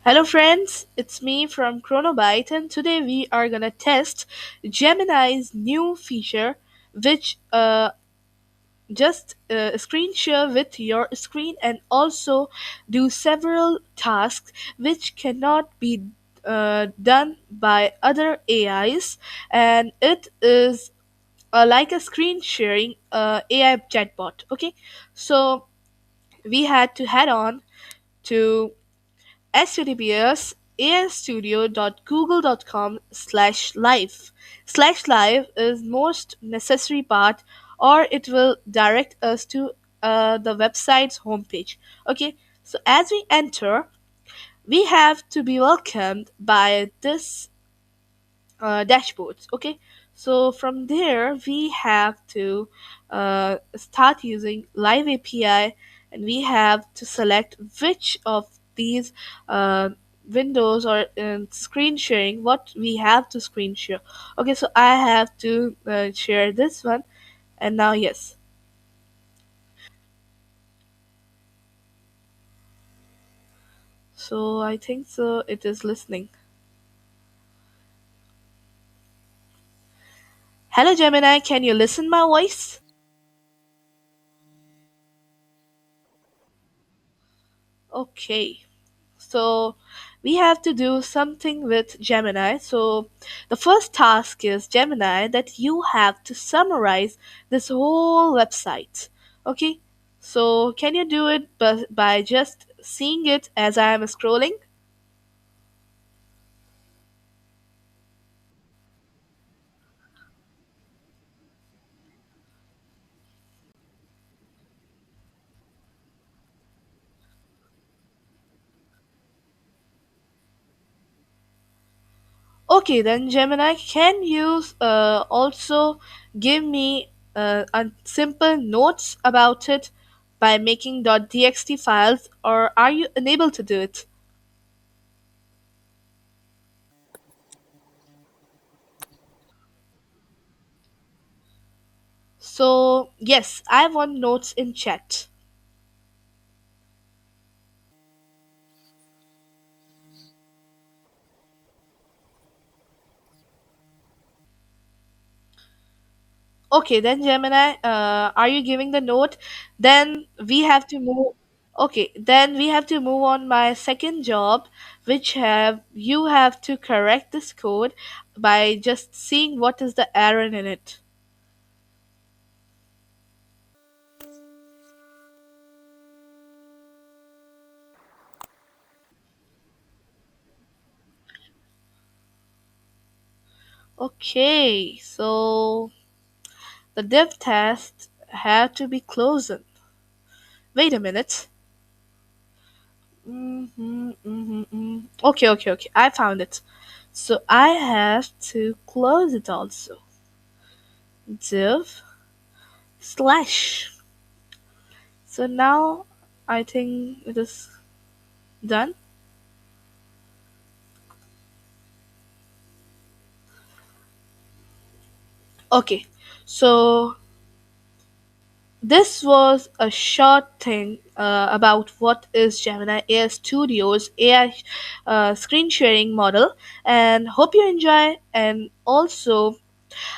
Hello, friends. It's me from ChronoByte, and today we are gonna test Gemini's new feature, which just screen share with your screen and also do several tasks which cannot be done by other AIs, and it is like a screen sharing AI chatbot. Okay, so we had to head on to https airstudio.google.com/live. Slash live is most necessary part, or it will direct us to the website's homepage. Okay, so as we enter, we have to be welcomed by this dashboards. Okay, so from there we have to start using live API, and we have to select which of these uh, windows or screen sharing what we have to screen share. Okay, so I have to share this one, and now yes. So I think so it is listening. Hello, Gemini, can you listen my voice? Okay, so we have to do something with Gemini. So the first task is Gemini that you have to summarize this whole website. Okay, so can you do it by just seeing it as I am scrolling? Okay, then Gemini, can you also give me a simple notes about it by making .txt files, or are you unable to do it? So, yes, I want notes in chat. Okay, then Gemini, are you giving the note? Then we have to move. Okay, then we have to move on my second job, which have you have to correct this code by just seeing what is the error in it. Okay, so the div test had to be closed. Wait a minute. Okay, okay, okay. I found it. So I have to close it also. Div slash. So now I think it is done. Okay, so this was a short thing about what is Gemini AI Studio's AI screen sharing model, and hope you enjoy. And also,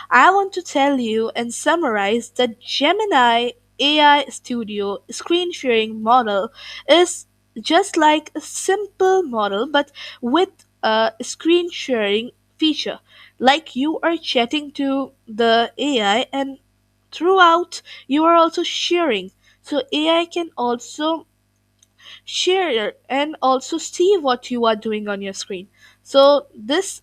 I want to tell you and summarize that Gemini AI Studio screen sharing model is just like a simple model but with a screen sharing feature. Like you are chatting to the AI, and throughout you are also sharing. So AI can also share and also see what you are doing on your screen. So this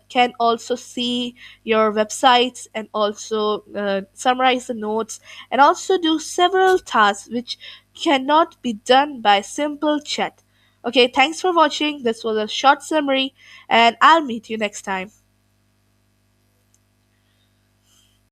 can also see your websites and also summarize the notes and also do several tasks which cannot be done by simple chat. Okay, thanks for watching. This was a short summary, and I'll meet you next time.